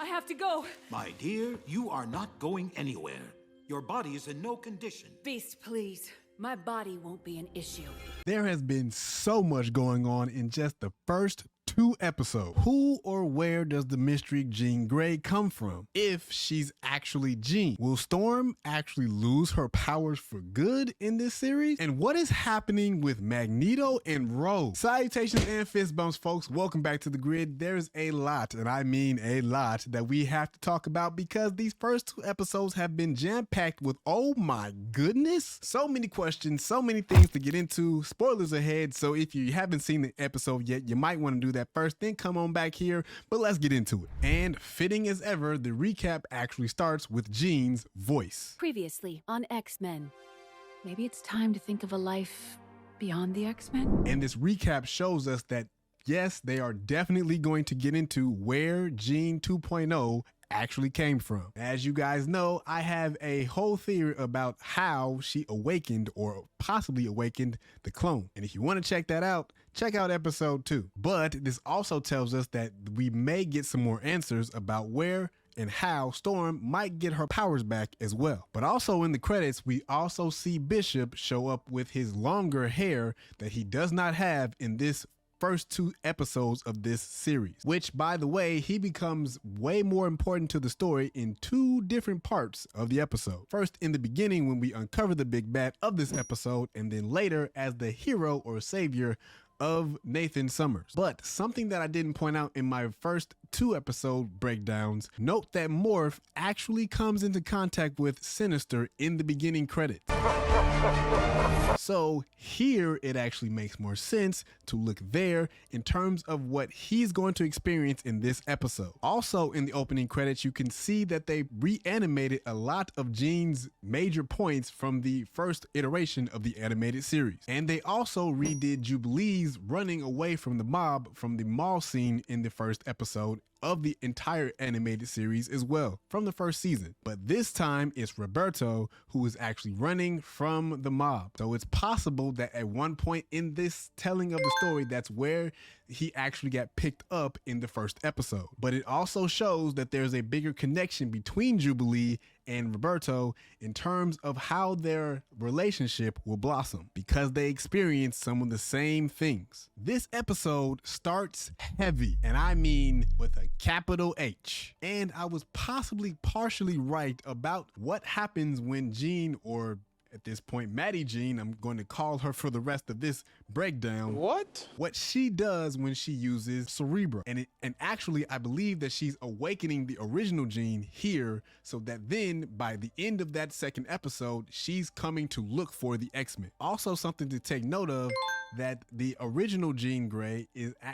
I have to go. My dear, you are not going anywhere. Your body is in no condition. Beast, please. My body won't be an issue. There has been so much going on in just the first 2 episodes. Who or where does the mystery Jean Grey come from? If she's actually Jean, will Storm actually lose her powers for good in this series? And what is happening with Magneto and Rogue? Salutations and fist bumps, folks. Welcome back to The Grid. There's a lot, and I mean a lot, that we have to talk about because these first 2 episodes have been jam-packed with, oh my goodness, so many questions, so many things to get into. Spoilers ahead, so if you haven't seen the episode yet, you might want to do that first, then come on back here, but let's get into it. And fitting as ever, the recap actually starts with Jean's voice. Previously on X-Men. Maybe it's time to think of a life beyond the X-Men? And this recap shows us that, yes, they are definitely going to get into where Jean 2.0 actually came from. As you guys know, I have a whole theory about how she awakened or possibly awakened the clone. And if you want to check that out, check out episode 2. But this also tells us that we may get some more answers about where and how Storm might get her powers back as well. But also in the credits, we also see Bishop show up with his longer hair that he does not have in this first 2 episodes of this series, which, by the way, he becomes way more important to the story in 2 different parts of the episode. First, in the beginning when we uncover the big bad of this episode, and then later as the hero or savior of Nathan Summers. But something that I didn't point out in my first 2 episode breakdowns, note that Morph actually comes into contact with Sinister in the beginning credits. So here it actually makes more sense to look there in terms of what he's going to experience in this episode. Also in the opening credits, you can see that they reanimated a lot of Jean's major points from the first iteration of the animated series. And they also redid Jubilee's running away from the mob from the mall scene in the first episode of the entire animated series as well from the first season. But this time it's Roberto who is actually running from the mob. So it's possible that at one point in this telling of the story, that's where he actually got picked up in the first episode. But it also shows that there's a bigger connection between Jubilee and Roberto in terms of how their relationship will blossom because they experience some of the same things. This episode starts heavy, and I mean with a capital H. And I was possibly partially right about what happens when Jean, or at this point, Maddie Jean, I'm going to call her for the rest of this breakdown. What she does when she uses Cerebro. And actually, I believe that she's awakening the original Jean here so that then by the end of that second episode, she's coming to look for the X-Men. Also something to take note of, that the original Jean Grey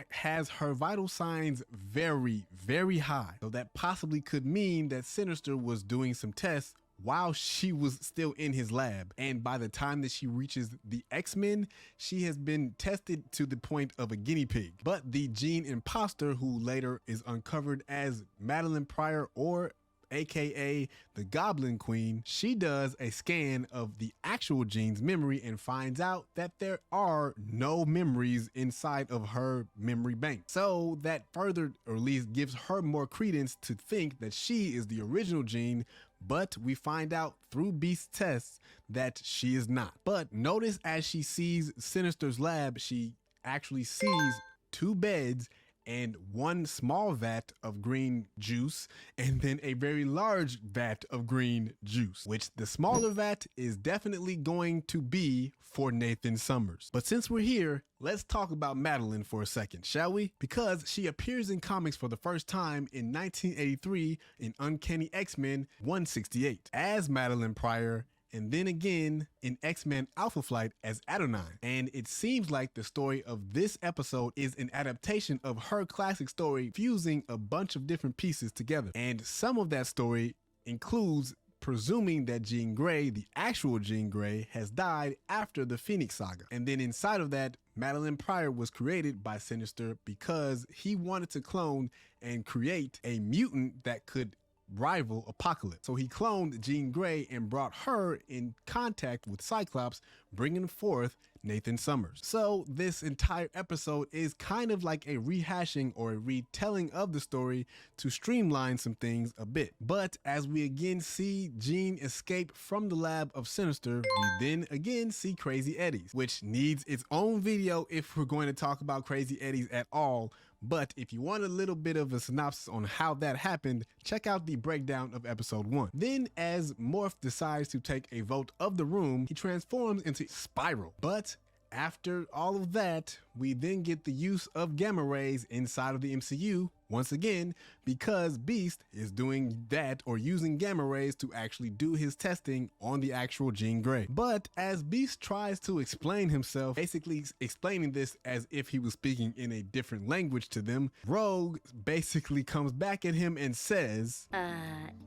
has her vital signs very, very high. So that possibly could mean that Sinister was doing some tests while she was still in his lab. And by the time that she reaches the X-Men, she has been tested to the point of a guinea pig. But the Jean imposter, who later is uncovered as Madeline Pryor, or aka the Goblin Queen, she does a scan of the actual Jean's memory and finds out that there are no memories inside of her memory bank. So that further, or at least gives her more credence to think that she is the original Jean, but we find out through Beast's tests that she is not. But notice as she sees Sinister's lab, she actually sees 2 beds and 1 small vat of green juice, and then a very large vat of green juice, which the smaller vat is definitely going to be for Nathan Summers. But since we're here, let's talk about Madeline for a second, shall we? Because she appears in comics for the first time in 1983 in Uncanny X-Men 168 as Madeline Pryor, and then again in X-Men Alpha Flight as Adonai. And it seems like the story of this episode is an adaptation of her classic story, fusing a bunch of different pieces together. And some of that story includes presuming that Jean Grey, the actual Jean Grey, has died after the Phoenix Saga. And then inside of that, Madeline Pryor was created by Sinister because he wanted to clone and create a mutant that could rival Apocalypse. So he cloned Jean Grey and brought her in contact with Cyclops, bringing forth Nathan Summers. So this entire episode is kind of like a rehashing or a retelling of the story to streamline some things a bit. But as we again see Jean escape from the lab of Sinister, we then again see Crazy Eddie's, which needs its own video if we're going to talk about Crazy Eddie's at all. But if you want a little bit of a synopsis on how that happened, check out the breakdown of episode 1. Then as Morph decides to take a vote of the room, he transforms into Spiral. But after all of that, we then get the use of gamma rays inside of the MCU once again, because Beast is doing that or using gamma rays to actually do his testing on the actual Jean Grey. But as Beast tries to explain himself, basically explaining this as if he was speaking in a different language to them, Rogue basically comes back at him and says,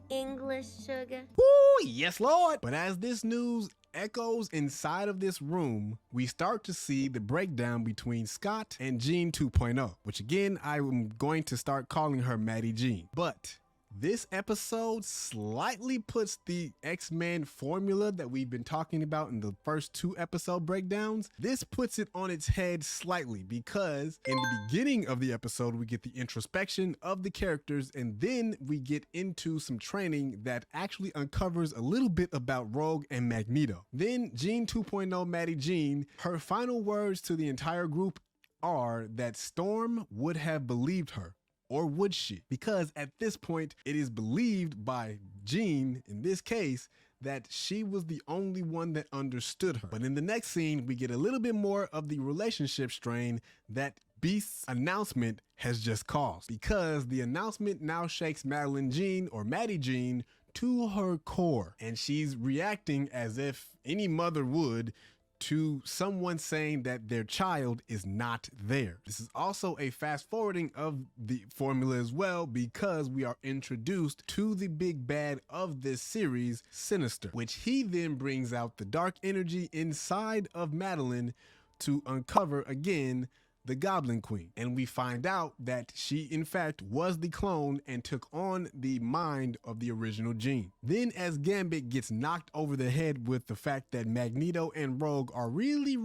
English, sugar? "Woo, yes, Lord." But as this news echoes inside of this room, we start to see the breakdown between Scott and Jean 2.0, which again, I am going to start calling her Maddie Jean. But this episode slightly puts the X-Men formula that we've been talking about in the first 2 episode breakdowns. This puts it on its head slightly because in the beginning of the episode, we get the introspection of the characters, and then we get into some training that actually uncovers a little bit about Rogue and Magneto. Then Jean 2.0 Maddie Jean, her final words to the entire group are that Storm would have believed her. Or would she? Because at this point, it is believed by Jean, in this case, that she was the only one that understood her. But in the next scene, we get a little bit more of the relationship strain that Beast's announcement has just caused. Because the announcement now shakes Madeline Jean, or Maddie Jean, to her core. And she's reacting as if any mother would to someone saying that their child is not there. This is also a fast forwarding of the formula as well, because we are introduced to the big bad of this series, Sinister, which he then brings out the dark energy inside of Madeline to uncover again the Goblin Queen. And we find out that she in fact was the clone and took on the mind of the original Jean. Then as Gambit gets knocked over the head with the fact that Magneto and Rogue are really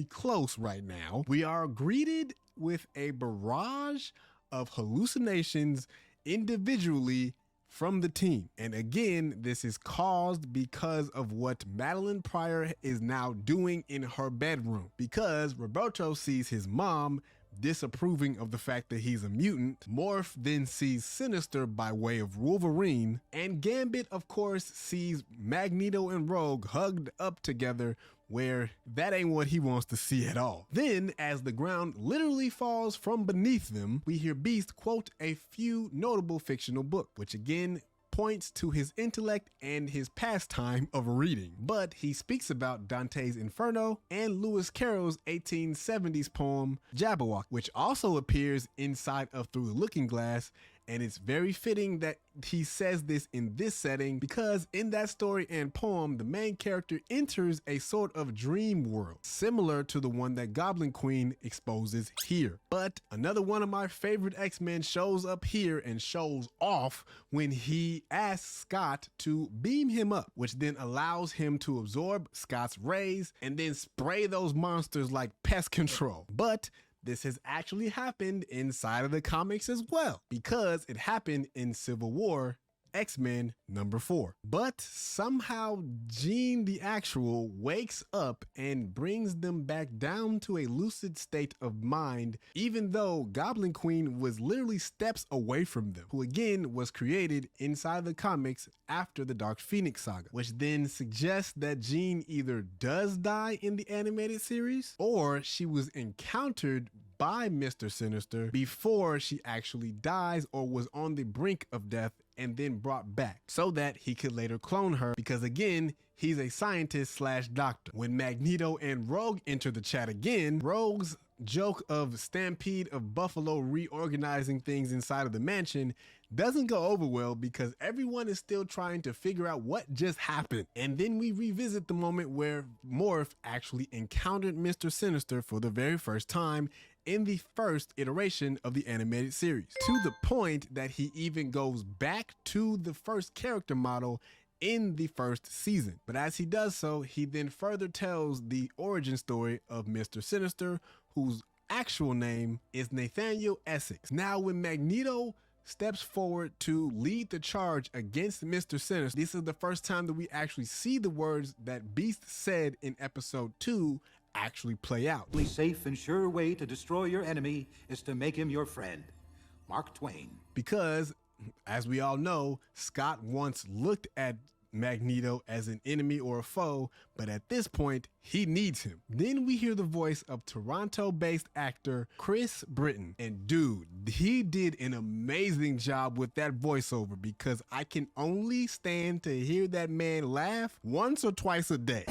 close right now, we are greeted with a barrage of hallucinations individually from the team. And again, this is caused because of what Madeline Pryor is now doing in her bedroom, because Roberto sees his mom disapproving of the fact that he's a mutant. Morph then sees Sinister by way of Wolverine, and Gambit of course sees Magneto and Rogue hugged up together, where that ain't what he wants to see at all. Then, as the ground literally falls from beneath them, we hear Beast quote a few notable fictional books, which again points to his intellect and his pastime of reading. But he speaks about Dante's Inferno and Lewis Carroll's 1870s poem Jabberwock, which also appears inside of Through the Looking Glass. And it's very fitting that he says this in this setting, because in that story and poem, the main character enters a sort of dream world, similar to the one that Goblin Queen exposes here. But another one of my favorite X-Men shows up here and shows off when he asks Scott to beam him up, which then allows him to absorb Scott's rays and then spray those monsters like pest control. But this has actually happened inside of the comics as well, because it happened in Civil War X-Men #4. But somehow Jean the Actual wakes up and brings them back down to a lucid state of mind, even though Goblin Queen was literally steps away from them, who again was created inside the comics after the Dark Phoenix saga, which then suggests that Jean either does die in the animated series or she was encountered by Mr. Sinister before she actually dies or was on the brink of death and then brought back so that he could later clone her, because again, he's a scientist slash doctor. When Magneto and Rogue enter the chat again, Rogue's joke of Stampede of Buffalo reorganizing things inside of the mansion doesn't go over well, because everyone is still trying to figure out what just happened. And then we revisit the moment where Morph actually encountered Mr. Sinister for the very first time in the first iteration of the animated series, to the point that he even goes back to the first character model in the first season. But as he does so, he then further tells the origin story of Mr. Sinister, whose actual name is Nathaniel Essex. Now, when Magneto steps forward to lead the charge against Mr. Sinister, this is the first time that we actually see the words that Beast said in episode 2 actually play out. The safe and sure way to destroy your enemy is to make him your friend. Mark Twain. Because, as we all know, Scott once looked at Magneto as an enemy or a foe, but at this point, he needs him. Then we hear the voice of Toronto-based actor Chris Britton. And dude, he did an amazing job with that voiceover, because I can only stand to hear that man laugh once or twice a day.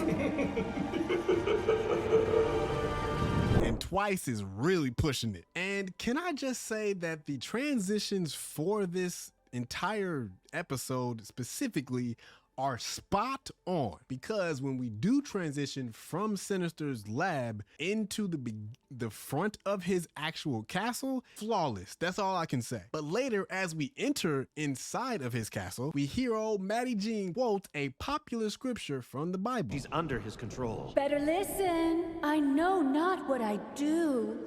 And twice is really pushing it. And can I just say that the transitions for this entire episode specifically are spot on, because when we do transition from Sinister's lab into the front of his actual castle, flawless. That's all I can say. But later, as we enter inside of his castle, we hear old Maddie Jean quote a popular scripture from the Bible. He's under his control. Better listen. I know not what I do.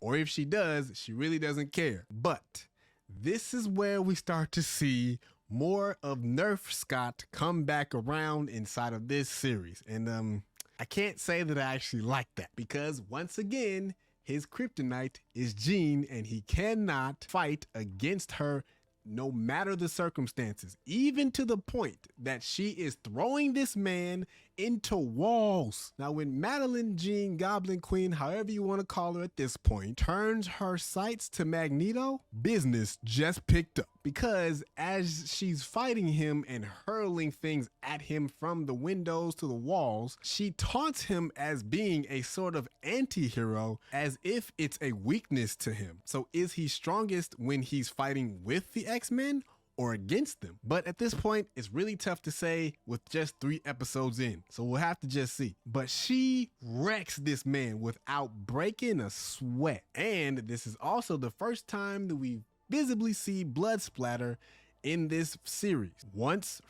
Or if she does, she really doesn't care. But this is where we start to see more of Nerf Scott come back around inside of this series. And I can't say that I actually like that, because once again, his kryptonite is Jean, and he cannot fight against her no matter the circumstances, even to the point that she is throwing this man into walls. Now, when Madeline Jean Goblin Queen, however you want to call her at this point, turns her sights to Magneto, business just picked up. Because as she's fighting him and hurling things at him from the windows to the walls, she taunts him as being a sort of anti-hero, as if it's a weakness to him. So is he strongest when he's fighting with the X-Men or against them? But at this point, it's really tough to say with just 3 episodes in. So we'll have to just see. But she wrecks this man without breaking a sweat. And this is also the first time that we visibly see blood splatter in this series. Once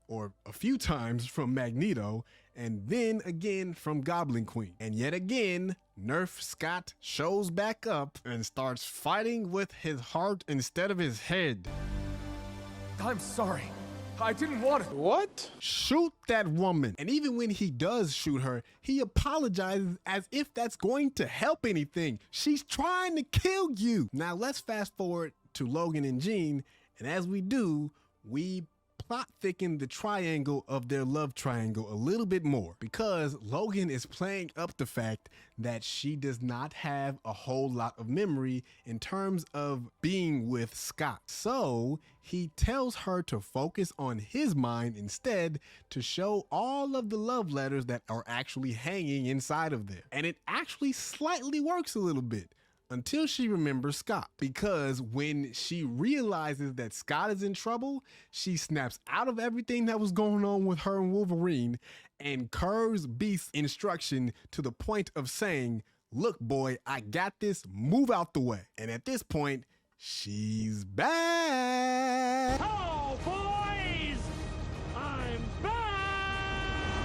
or a few times from Magneto, and then again from Goblin Queen. And yet again, Nerf Scott shows back up and starts fighting with his heart instead of his head. I'm sorry. I didn't want to. What? Shoot that woman. And even when he does shoot her, he apologizes as if that's going to help anything. She's trying to kill you. Now let's fast forward to Logan and Jean, and as we do, we plot thicken the triangle of their love triangle a little bit more, because Logan is playing up the fact that she does not have a whole lot of memory in terms of being with Scott. So he tells her to focus on his mind instead, to show all of the love letters that are actually hanging inside of there. And it actually slightly works a little bit, until she remembers Scott, because when she realizes that Scott is in trouble, she snaps out of everything that was going on with her and Wolverine and curves Beast's instruction to the point of saying, "Look, boy, I got this, move out the way." And at this point, she's back. Oh, boys! I'm back!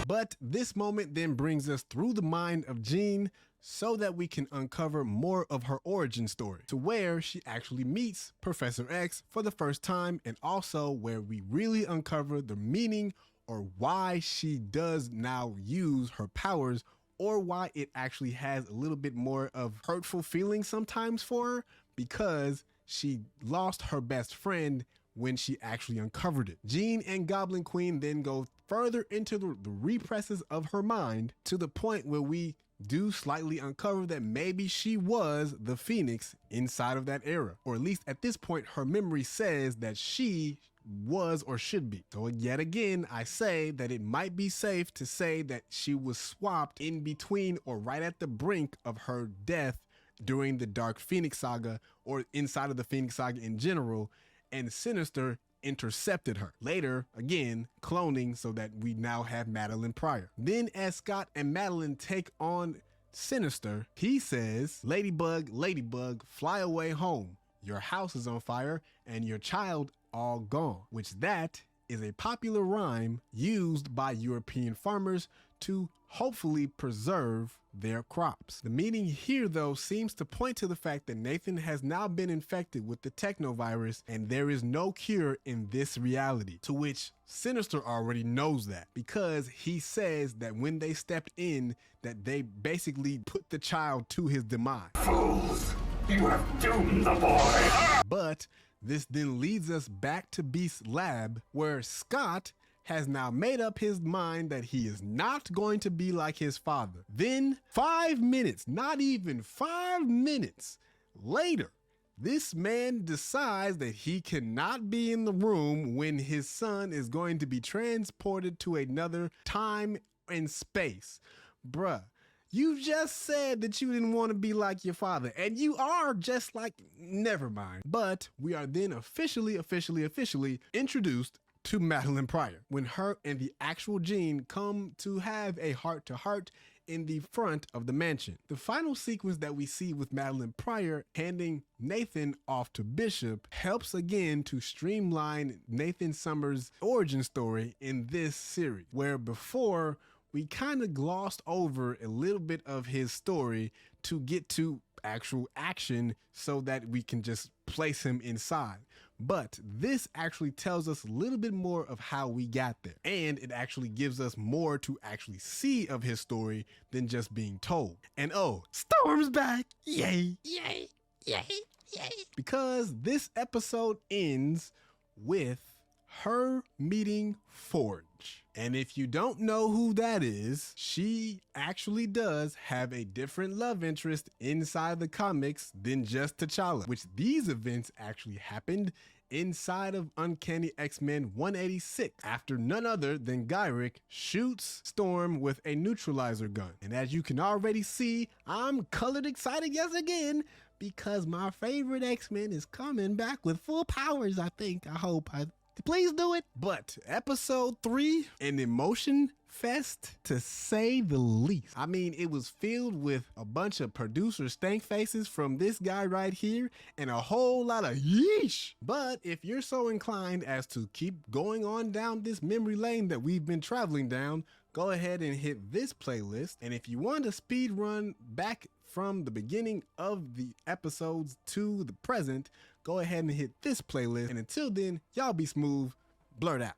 But this moment then brings us through the mind of Jean, so that we can uncover more of her origin story, to where she actually meets Professor X for the first time, and also where we really uncover the meaning or why she does now use her powers, or why it actually has a little bit more of hurtful feelings sometimes for her, because she lost her best friend when she actually uncovered it. Jean and Goblin Queen then go further into the represses of her mind, to the point where we do slightly uncover that maybe she was the Phoenix inside of that era. Or at least at this point, her memory says that she was or should be. So yet again, I say that it might be safe to say that she was swapped in between or right at the brink of her death during the Dark Phoenix saga, or inside of the Phoenix saga in general, and Sinister intercepted her. Later, again, cloning so that we now have Madeline Pryor. Then as Scott and Madeline take on Sinister, he says, "Ladybug, Ladybug, fly away home. Your house is on fire and your child all gone," which that is a popular rhyme used by European farmers to hopefully preserve their crops. The meaning here, though, seems to point to the fact that Nathan has now been infected with the technovirus and there is no cure in this reality, to which Sinister already knows that because he says that when they stepped in, that they basically put the child to his demise. Fools! You have doomed the boy! But this then leads us back to Beast's lab, where Scott has now made up his mind that he is not going to be like his father. Then 5 minutes, not even 5 minutes later, this man decides that he cannot be in the room when his son is going to be transported to another time and space. Bruh, you just said that you didn't want to be like your father, and you are just like, never mind. But we are then officially introduced to Madeline Pryor when her and the actual Jean come to have a heart-to-heart in the front of the mansion. The final sequence that we see with Madeline Pryor handing Nathan off to Bishop helps again to streamline Nathan Summers' origin story in this series, where before we kind of glossed over a little bit of his story to get to actual action so that we can just place him inside. But this actually tells us a little bit more of how we got there. And it actually gives us more to actually see of his story than just being told. And oh, Storm's back! Yay! Yay! Yay! Yay! Because this episode ends with her meeting Forge. And if you don't know who that is, she actually does have a different love interest inside the comics than just T'Challa, which these events actually happened inside of Uncanny X-Men 186 after none other than Gyrick shoots Storm with a neutralizer gun. And as you can already see, I'm colored excited yes again because my favorite X-Men is coming back with full powers, I think. I hope. Please do it. But episode 3, an emotion fest to say the least. I mean, it was filled with a bunch of producer stank faces from this guy right here and a whole lot of yeesh. But if you're so inclined as to keep going on down this memory lane that we've been traveling down, go ahead and hit this playlist. And if you want to speed run back from the beginning of the episodes to the present, go ahead and hit this playlist. And until then, y'all be smooth. Blurt out.